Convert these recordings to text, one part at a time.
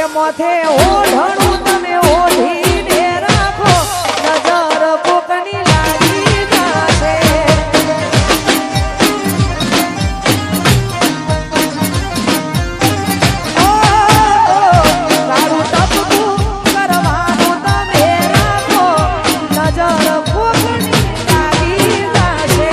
માથે ઓઢણું તમે ઓઢીને રાખો નજર કોકની લાગી જશે તારું ટપકું કરવાનું તમે રાખો નજર કોકની લાગી જશે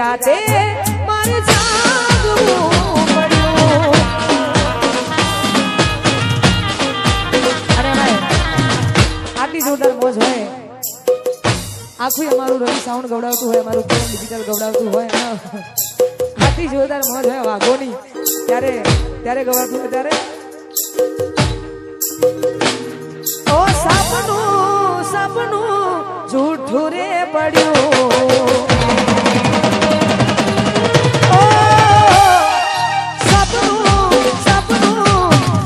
રાતે મારે જાગવું પડ્યું. અને ભાઈ આટલી જોરદાર મોજ હોય, આખું અમારું રવિ સાઉન્ડ ગવડાવતું હોય, અમારું કિરણ ડિજિટલ ગવડાવતું હોય, આટલી જોરદાર મોજ હોય વાઘોની, ત્યારે ગવાતું હોય ત્યારે ઓ સપનું જૂઠું રે પડ્યું. ઓ સપનું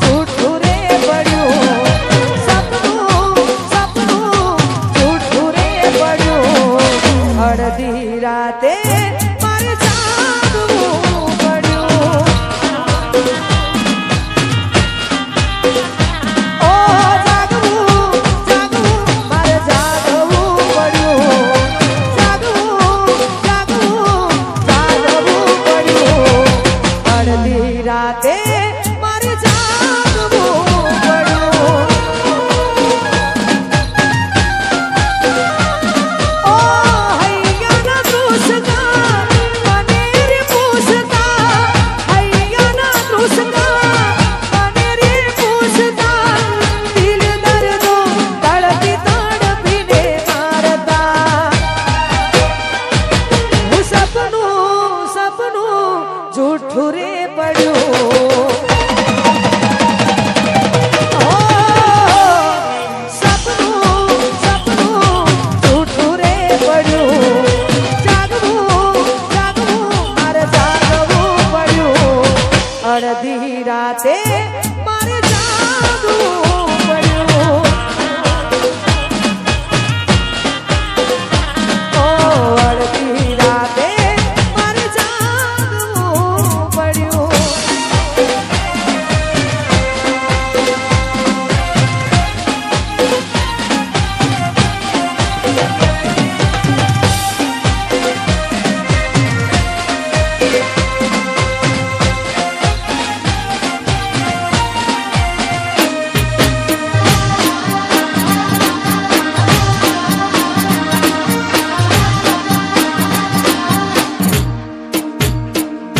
જૂઠું રે પડ્યું. સપનું જૂઠું રે પડ્યું. અડધી રાતે મારે જાગવું પડ્યું. ઓ જાગવું મારે જાગવું પડ્યું. જાગવું પડ્યું. અડધી રાતે મારે જાગવું પડ્યું. ઓ હૈયાના દુસકા મને રે પૂછતા, હૈયાના દુસકા મને રે પૂછતા, દિલ દર્દો તડપી તડપીને મારતા. હું સપનું જૂઠું રે પડ્યું. ઓ સપનું જૂઠું રે પડ્યું. જાગવું મારે જાગવું પડ્યું. અડધી રાતે મારે જાગવું પડ્યું. ઓ અડધી રાતે મારે જાગવું પડ્યું.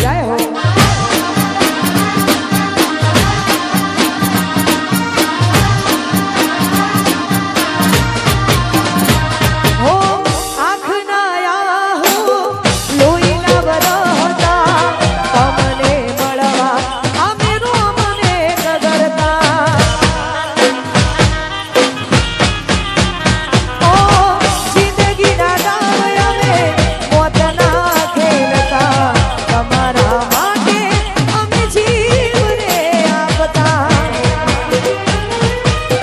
જય હો. હો આંખના આહુ લોહીના વરહતા, તમને મળવા અમે રોમને ગગડતા. ઓ જિંદગીના દાવ અમે મોતના ખેલતા, તમારા માટે અમે જીવ રે આપતા.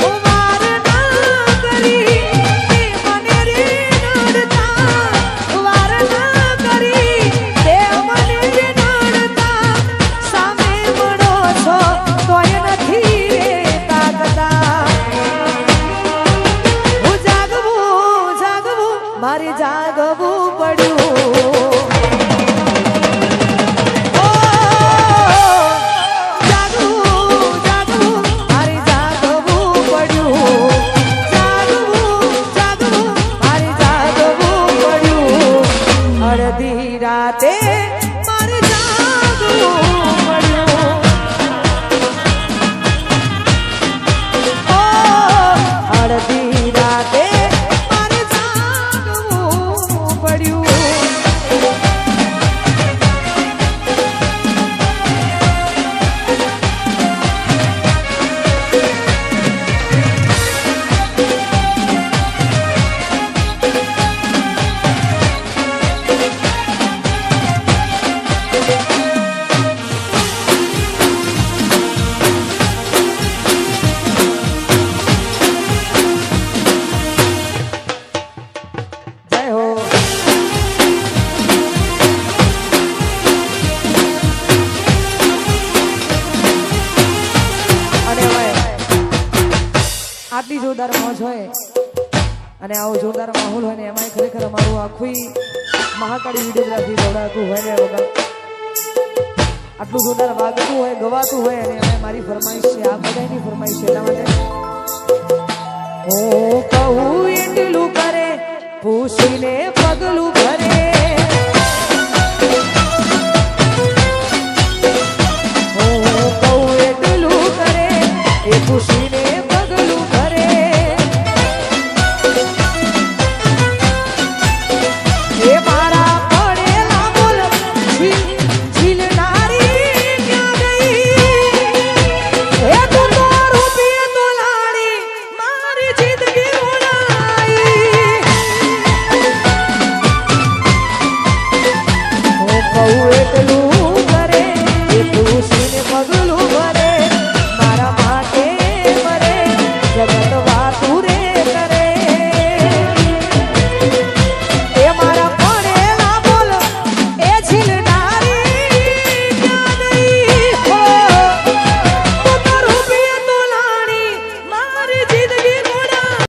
ઓ વાર ના કરી તે મને રે નડતા, વાર ના કરી તે મને રે નડતા. સામે મળો છો તોય નથી રે તાકતા. હું જાગવું મારે જાગવું પડ્યું. ઓ જાગવું મારે જાગવું પડ્યું. જાગવું મારે જાગવું પડ્યું. અડધી રાતે મારે જાગવું પડ્યું. ઓ અડધી રાતે મારે જાગવું પડ્યું. જય હો. અને ભાઈ આટલી જોરદાર મોજ હોય અને આવો જોરદાર માહોલ હોય ને એમાં ખરેખર અમારું આખું મહાકાળી વિડીયોગ્રાફી દોડાતું હોય ને વગર આટલું જોરદાર વાગતું હોય ગવાતું હોય અને એમાં મારી ફરમાઈશ છે, આ બધાની ફરમાઈશ છે. એટલા માટે હું કહું એટલું કરે પૂછીને પગલું